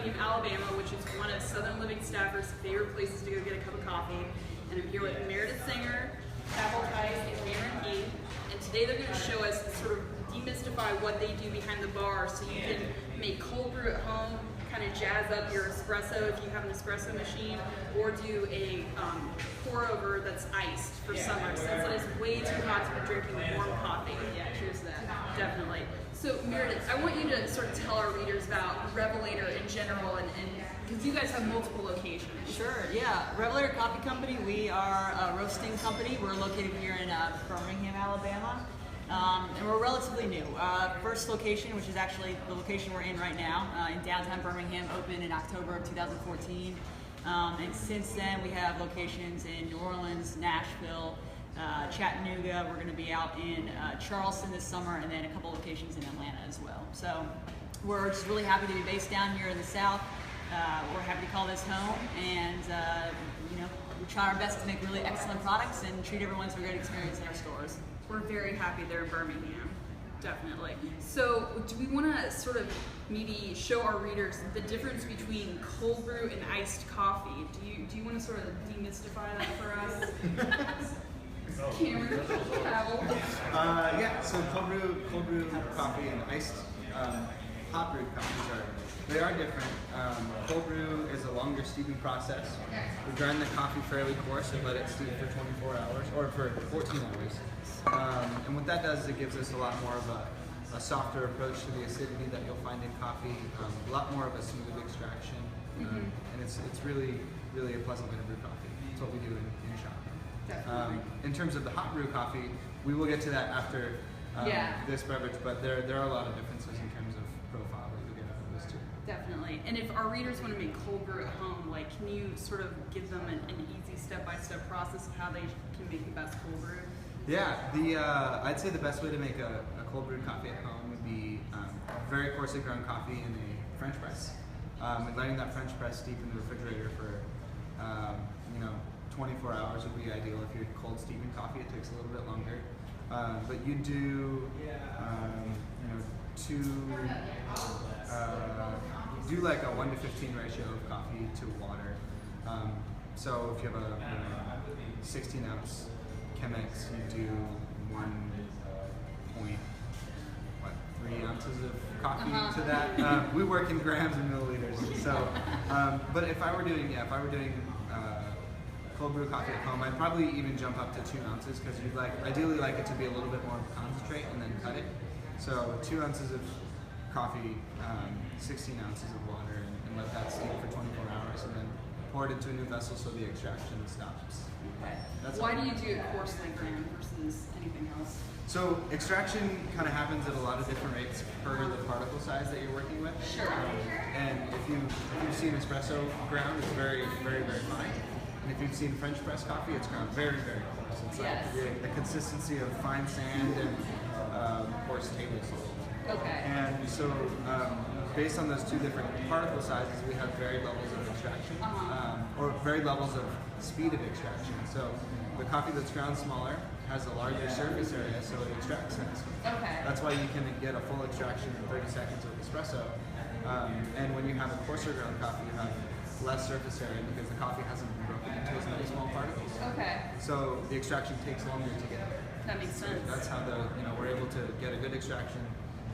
Birmingham, Alabama, which is one of Southern Living staffers' favorite places to go get a cup of coffee. And I'm here with Meredith Singer, Pavel Tice, and Cameron Key. And today they're going to show us sort of demystify what they do behind the bar so you can make cold brew at home, kind of jazz up your espresso if you have an espresso machine, or do a pour over that's iced for summer, since it is way too hot to be drinking warm coffee. Yeah, cheers to that. Definitely. So Meredith, I want you to sort of tell our readers about Revelator in general, and because you guys have multiple locations. Sure, yeah. Revelator Coffee Company, we are a roasting company. We're located here in Birmingham, Alabama. And we're relatively new. First location, which is actually the location we're in right now, in downtown Birmingham, opened in October of 2014. And since then, we have locations in New Orleans, Nashville, Chattanooga. We're going to be out in Charleston this summer, and then a couple locations in Atlanta as well. So we're just really happy to be based down here in the South. We're happy to call this home, and you know, we try our best to make really excellent products and treat everyone to a great experience in our stores. We're very happy they're in Birmingham, definitely. So do we want to sort of maybe show our readers the difference between cold brew and iced coffee? Do you want to sort of demystify that for us? Cameron, Pavel? Yeah, so cold brew coffee and iced hot brewed coffees they are different. Cold brew is a longer steeping process. We grind the coffee fairly coarse and let it steep for 24 hours, or for 14 hours. And what that does is it gives us a lot more of a softer approach to the acidity that you'll find in coffee, a lot more of a smooth extraction, and it's really a pleasant way to brew coffee. It's what we do in shop. In terms of the hot brew coffee, we will get to that after this beverage, but there are a lot of differences in terms of profile that you get out of those two. Definitely. And if our readers want to make cold brew at home, like, can you sort of give them an easy step-by-step process of how they can make the best cold brew? Yeah, I'd say the best way to make a cold brewed coffee at home would be very coarsely ground coffee in a French press. And letting that French press steep in the refrigerator for 24 hours would be ideal. If you're cold steeping coffee, it takes a little bit longer. But you do, do like a 1 to 15 ratio of coffee to water. So if you have a 16 ounce Chemex, you do 1.3 ounces of coffee to that. We work in grams and milliliters. So, but if I were doing cold brew coffee at home, I'd probably even jump up to 2 ounces, because you'd ideally like it to be a little bit more concentrate and then cut it. So 2 ounces of coffee, 16 ounces of water, and let that steep for 24 hours, and then pour it into a new vessel so the extraction stops. Okay. Why do you do it coarsely ground versus anything else? So extraction kind of happens at a lot of different rates per the particle size that you're working with. Sure. And if you've seen espresso ground, it's very, very, very fine. And if you've seen French press coffee, it's ground very, very coarse. It's like the consistency of fine sand and coarse table salt. Okay. And so, based on those two different particle sizes, we have varied levels of extraction, or varied levels of speed of extraction. So, the coffee that's ground smaller has a larger surface area, so it extracts faster. Okay. That's why you can get a full extraction in 30 seconds with espresso. And when you have a coarser ground coffee, you have less surface area because the coffee hasn't been broken into as many small particles. Okay. So the extraction takes longer to get there. That makes sense. That's how we're able to get a good extraction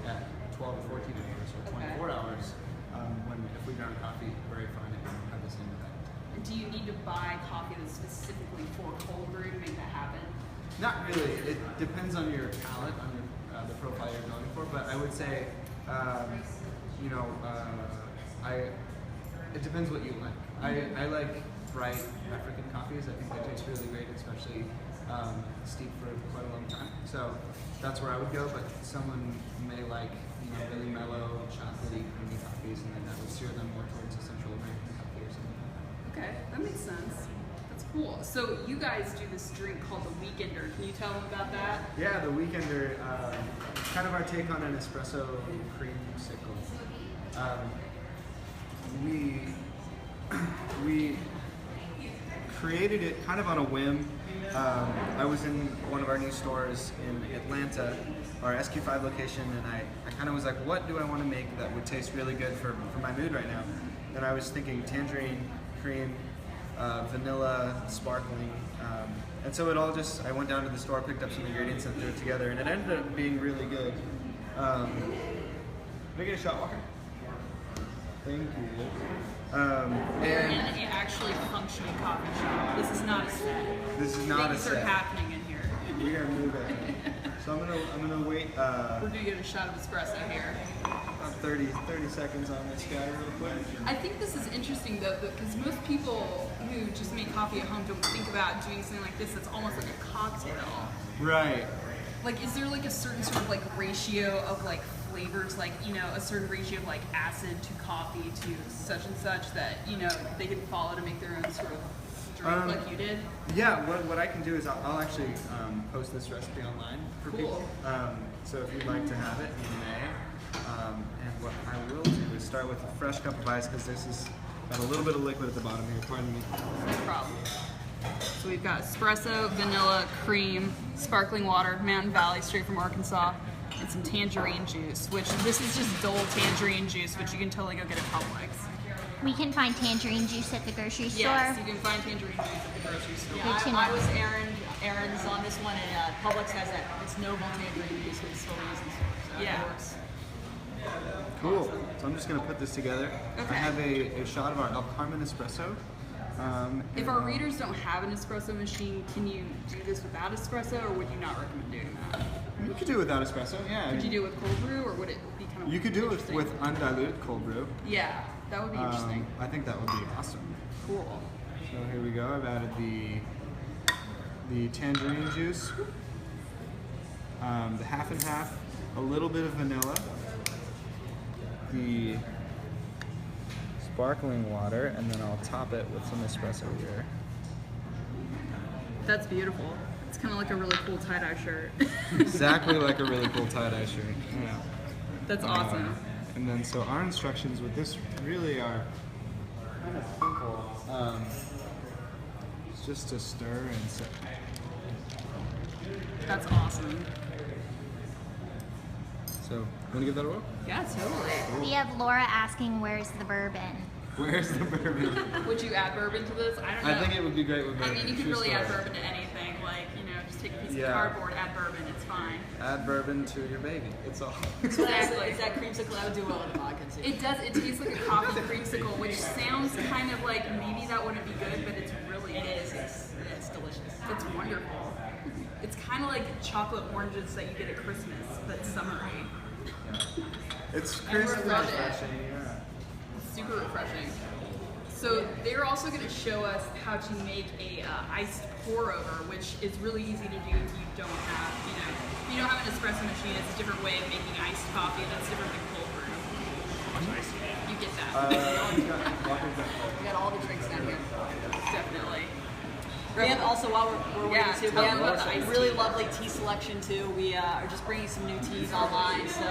at 12 to 14 hours or 24 hours. If we ground coffee very fine, it won't have the same effect. And do you need to buy coffee that's specifically for cold brew to make that happen? Not really. It depends on your palate, on your the profile you're going for. But I would say, it depends what you like. I like bright African coffees. I think they taste really great, especially steeped for quite a long time. So that's where I would go. But someone may like really mellow, chocolatey, creamy coffees, and then that would steer them more towards a Central American coffee or something. Okay, that makes sense. That's cool. So you guys do this drink called the Weekender. Can you tell them about that? Yeah, the Weekender, kind of our take on an espresso creamsicle. We created it kind of on a whim. I was in one of our new stores in Atlanta, our SQ5 location, and I kind of was like, what do I want to make that would taste really good for my mood right now? And I was thinking tangerine, cream, vanilla, sparkling, and so it all just, I went down to the store, picked up some ingredients and threw it together, and it ended up being really good. Can I get a shot, Walker? Thank you. We're in an actually functioning coffee shop. This is not a set. This is not Things a set. are happening in here. We're gonna move it. So I'm gonna wait We're gonna get a shot of espresso here. about 30 seconds on this guy real quick. I think this is interesting though, because most people who just make coffee at home don't think about doing something like this. It's almost like a cocktail. Right. Like, is there like a certain sort of like ratio of like flavors, like, you know, a certain ratio of like acid to coffee to such and such that, you know, they can follow to make their own sort of drink like you did? Yeah, what I can do is I'll actually post this recipe online for people. Cool. So if you'd like to have it, you may. And what I will do is start with a fresh cup of ice, because this is got a little bit of liquid at the bottom here. Pardon me. No problem. So we've got espresso, vanilla, cream, sparkling water, Mountain Valley, straight from Arkansas, and some tangerine juice, which this is just dull tangerine juice, which you can totally go get at Publix. We can find tangerine juice at the grocery store. Yes, you can find tangerine juice at the grocery store. Yeah, Good to I know. was Aaron's on this one, and Publix has that. It's noble tangerine juice, but it's still easy. So Yeah. it works. Cool. So I'm just gonna put this together. Okay. I have a shot of our El Carmen espresso. If our readers don't have an espresso machine, can you do this without espresso, or would you not recommend doing that? You could do it without espresso. Yeah. Could you do it with cold brew, or would it be kind of You could do it interesting? with undiluted cold brew. Yeah, that would be interesting. I think that would be awesome. Cool. So here we go. I've added the tangerine juice, the half and half, a little bit of vanilla, the sparkling water, and then I'll top it with some espresso here. That's beautiful. It's kind of like a really cool tie-dye shirt. Exactly like a really cool tie-dye shirt. Yeah. That's awesome. And then so our instructions with this really are kind of simple. It's just to stir and set. That's awesome. So, want to give that a whirl? Yeah, totally. We have Laura asking, where's the bourbon? Where's the bourbon? Would you add bourbon to this? I don't know. I think it would be great with I bourbon. mean, you can True really add story. bourbon to anything. Like, you know, just take a piece Yeah. of cardboard, add bourbon, it's fine. Add bourbon to your baby. It's all. Exactly. It's that creamsicle. I would do well in vodka too. It does. It tastes like a coffee creamsicle, which sounds kind of like maybe that wouldn't be good, but it's really It good. is. It's delicious. It's wonderful. It's kind of like chocolate oranges that you get at Christmas, but summery. It's And we're crisp and loving it. refreshing. Yeah. It's super refreshing. So they're also going to show us how to make a iced pour over, which is really easy to do if you don't have, you know, if you don't have an espresso machine. It's a different way of making iced coffee. That's different than cold brew. You get that. We got all the drinks down here. Definitely. We have also, while we're Yeah, waiting too, tell we them have about the a iced really tea. lovely tea selection too. We are just bringing some new teas online, so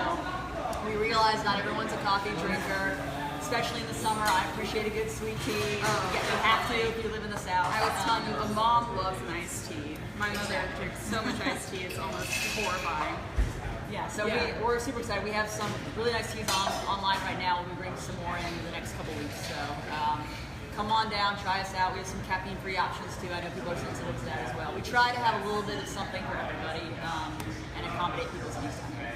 we realize not everyone's a coffee drinker, especially in the summer. I appreciate a good sweet tea. You have to if you live in the South. I was telling you, a mom loves an iced tea. My mother drinks so much iced tea, it's almost horrifying. Yeah, so Yeah. we're super excited. We have some really nice teas online right now. We'll be bringing some more in the next couple weeks. So come on down, try us out. We have some caffeine-free options too. I know people are sensitive to that as well. We try to have a little bit of something for everybody and accommodate people's needs down here.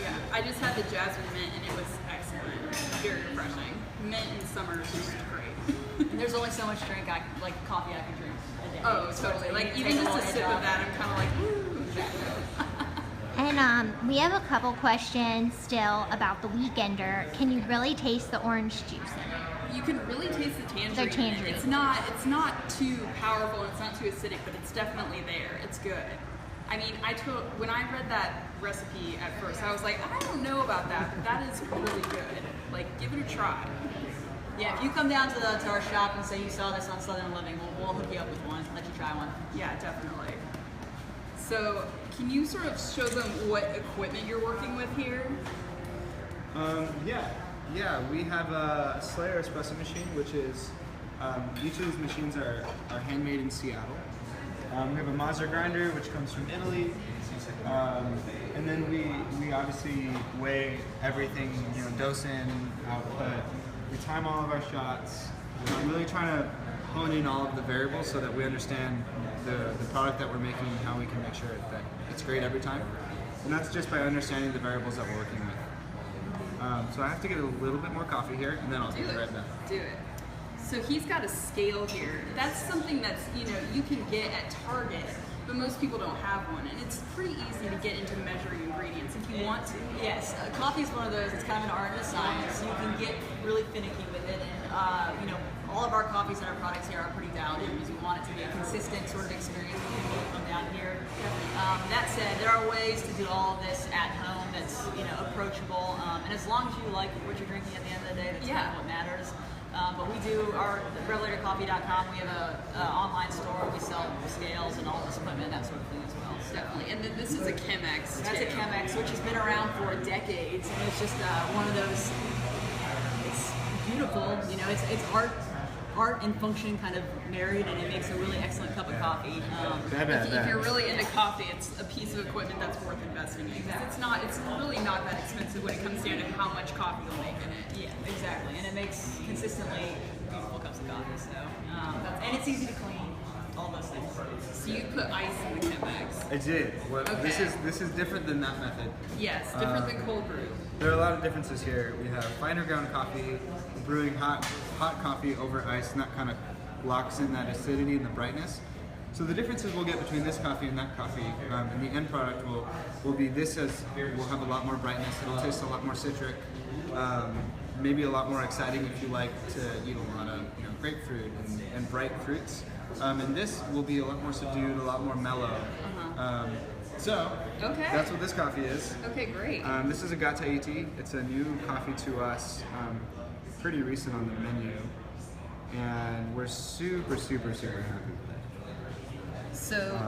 Yeah, I just had the jasmine mint and it was excellent. Very refreshing. Mint in summer is just great. And there's only so much coffee I can drink a day. Oh, So totally. you Like take even the just whole a edge sip of off. that, I'm kind of like, woo. And we have a couple questions still about the Weekender. Can you really taste the orange juice in it? You can really taste the tangerine. tangerine. It's not too powerful. It's not too acidic, but it's definitely there. It's good. I mean, when I read that recipe at first, I was like, I don't know about that, but that is really good. Like, give it a try. Yeah, if you come down to our shop and say you saw this on Southern Living, we'll hook you up with one, let you try one. Yeah, definitely. So, can you sort of show them what equipment you're working with here? Yeah, we have a Slayer espresso machine, which is Each of these machines are handmade in Seattle. We have a Mazzer grinder, which comes from Italy. And then we obviously weigh everything, dose in, output. We time all of our shots. We're really trying to hone in all of the variables so that we understand the product that we're making and how we can make sure that it's great every time. And that's just by understanding the variables that we're working with. So I have to get a little bit more coffee here, and then I'll do it right back. Do it. So he's got a scale here. That's something that's, you can get at Target, but most people don't have one. And it's pretty easy to get into measuring ingredients if you want to. Yes, coffee is one of those, it's kind of an art and a science. You can get really finicky with it. And, all of our coffees and our products here are pretty dialed in because we want it to be a consistent sort of experience when people come down here. That said, there are ways to do all of this at home that's, approachable. And as long as you like what you're drinking at the end of the day, that's kind of what matters. But we do our RevelatorCoffee.com. We have an online store. We sell scales and all this equipment, that sort of thing as well. So. Definitely. And then this is a Chemex. That's a Chemex, which has been around for decades, and it's just one of those. It's beautiful. It's art and function kind of married, and it makes a really excellent cup of coffee. If you're really into coffee, it's a piece of equipment that's worth investing in because it's really not that expensive when it comes down to how much coffee you'll make in it. Yeah, exactly, and it makes consistently beautiful cups of coffee. So, and it's easy to clean. All those things. So you put ice in the Chemex. I did. Okay. This is different than that method. Yes, different than cold brew. There are a lot of differences here. We have finer ground coffee, brewing hot coffee over ice, and that kind of locks in that acidity and the brightness. So the differences we'll get between this coffee and that coffee, and the end product will be this will have a lot more brightness. It'll taste a lot more citric, maybe a lot more exciting if you like to eat a lot of grapefruit and bright fruits. And this will be a lot more subdued, a lot more mellow. Okay. That's what this coffee is. Okay, great. This is a Gataiti. It's a new coffee to us, pretty recent on the menu, and we're super, super, super happy with it. So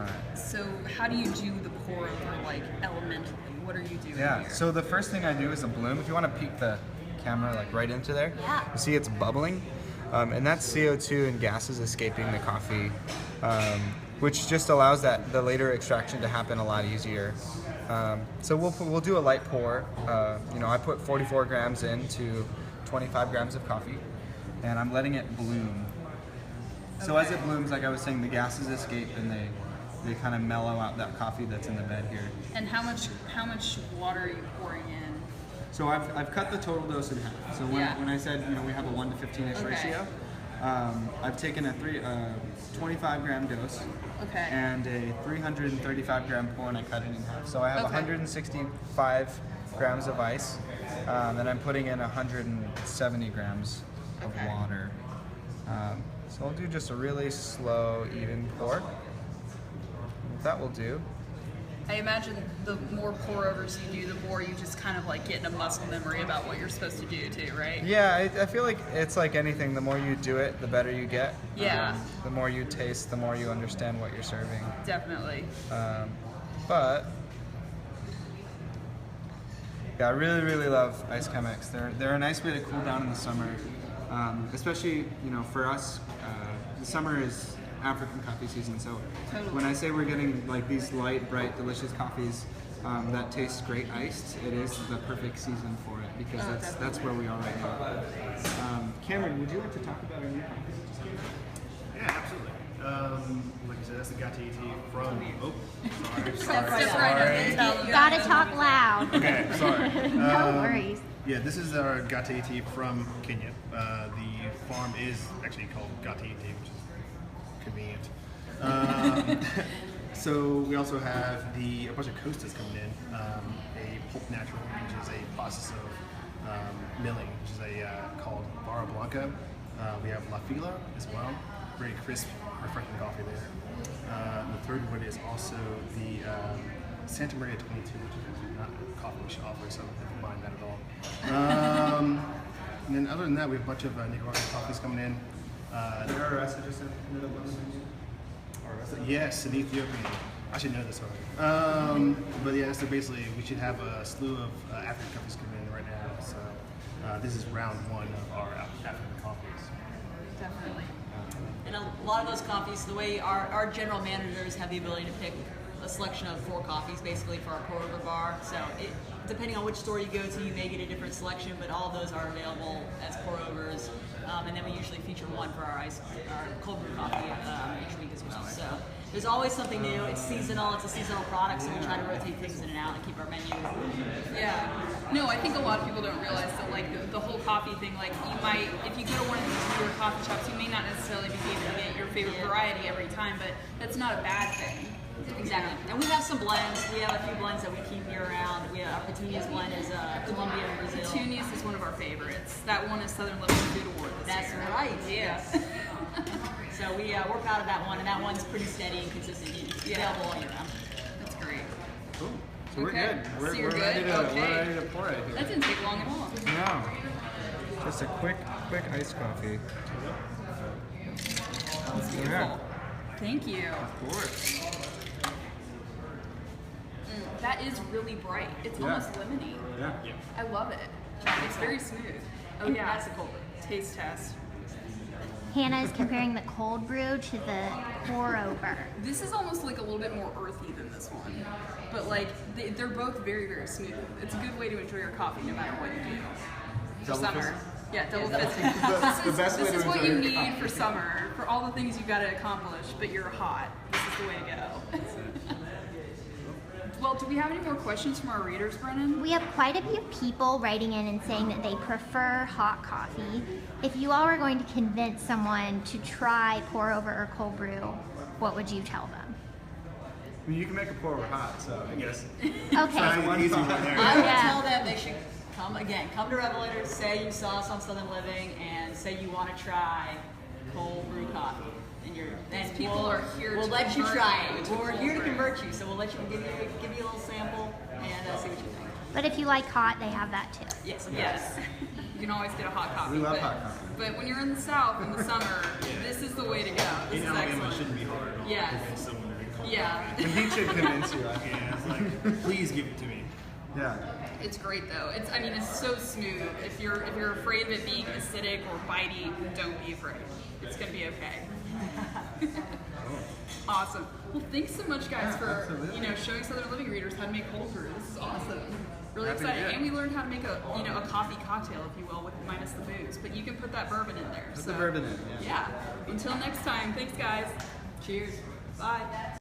how do you do the pour over, elementally? What are you doing here? So the first thing I do is a bloom. If you want to peek the camera right into there, you see it's bubbling. And that's CO2 and gases escaping the coffee, which just allows the later extraction to happen a lot easier. So we'll do a light pour. I put 44 grams into 25 grams of coffee, and I'm letting it bloom. So as it blooms, like I was saying, the gases escape and they kind of mellow out that coffee that's in the bed here. And how much water are you pouring in? So I've cut the total dose in half. So when I said we have a 1 to 15-ish ratio, I've taken a 25 gram dose and a 335 gram pour, and I cut it in half. So I have 165 grams of ice, and I'm putting in 170 grams of water. So I'll do just a really slow, even pour. That will do. I imagine the more pour overs you do, the more you just kind of get in a muscle memory about what you're supposed to do too, right? Yeah, I feel like it's like anything. The more you do it, the better you get. Yeah. The more you taste, the more you understand what you're serving. Definitely. But yeah, I really, really love ice Chemex. They're a nice way to cool down in the summer, especially for us. The summer is African coffee season, so when I say we're getting these light, bright, delicious coffees that taste great iced, it is the perfect season for it because that's where we are right now. Cameron, would you like to talk about our new coffee? Yeah, absolutely. Like you said, that's the Gataiti from. Oh, sorry. Step right up. You gotta talk loud. Okay, sorry. No worries. Yeah, this is our Gataiti from Kenya. The farm is actually called Gataiti, which is convenient. So we also have a bunch of Costas coming in. A pulp natural, which is a process of milling, which is called Barra Blanca. We have La Fila as well. Very crisp, refreshing coffee there. The third one is also the Santa Maria 22, which is not a coffee we should offer, so never mind that at all. And then other than that, we have a bunch of Nicaraguan coffees coming in. Yes, in Ethiopia. I should know this already. But yeah, so basically we should have a slew of African coffees coming in right now. So this is round one of our afternoon coffees. Definitely. And a lot of those coffees, the way our general managers have the ability to pick a selection of 4 coffees basically for our pour-over bar. So depending on which store you go to, you may get a different selection, but all of those are available as pour-overs. And then we usually feature one for our cold brew coffee each week as well. So there's always something new. It's seasonal. It's a seasonal product, so we try to rotate things in and out and keep our menu. Yeah. No, I think a lot of people don't realize that, like, the whole coffee thing, like, you might, if you go to one of these newer coffee shops, you may not necessarily be able to get your favorite variety every time, but that's not a bad thing. Exactly. And we have some blends. We have a few blends that we keep year round. We have our Petunias blend is Colombia and Brazil. Petunias is one of our favorites. That one is Southern Living Food Award this That's year. right. Yes. So we're proud of that one, and that one's pretty steady and consistent. It's available all year round. That's great. Cool. So we're Okay. good. So you're We're ready good? to Okay. we're ready to pour it here. That didn't take long at all. No. Just a quick iced coffee. That's beautiful. Yeah. Thank you. Of course. That is really bright. It's Yeah. almost lemony. Yeah. I love it. It's very smooth. Oh yeah, That's the cold brew. taste test. Hannah is comparing the cold brew to the pour over. This is almost like a little bit more earthy than this one, but like they're both very, very smooth. It's a good way to enjoy your coffee no matter what you do. For Double summer. fisting? Yeah, double fisting. The best way This to is what enjoy you your need coffee. for summer, for all the things you've got to accomplish, but you're hot. This is the way to go. Well, do we have any more questions from our readers, Brennan? We have quite a few people writing in and saying that they prefer hot coffee. If you all were going to convince someone to try pour over or cold brew, what would you tell them? I mean, you can make a pour over hot, so I guess. Okay. One easy one thought. there. I would Yeah. tell them they should come to Revelator, say you saw us on Southern Living, and say you want to try cold brew coffee. And people are here We'll to let you convert try you it. to We're cold here to brew. convert you, so we'll let you give you a little sample and see what you think. But if you like hot, they have that too. Yes. Yes. You can always get a hot coffee. We love but, hot coffee. But when you're in the South in the summer, this is the way to go. This In is Alabama, it excellent. shouldn't be hard at all. Yes. to convince someone to drink cold Yeah. And he should convince you. Yeah, it's like, please give it to me. Yeah. It's great though. It's so smooth. If you're afraid of it being acidic or bitey, don't be afraid. It's gonna be okay. Awesome. Well, thanks so much, guys, for absolutely. showing Southern Living readers how to make cold brew. This is awesome. Really Happy to exciting, do it. and we learned how to make a coffee cocktail, if you will, with minus the booze. But you can put that bourbon in there. Put the bourbon in, yeah. Yeah. Until next time. Thanks, guys. Cheers. Bye.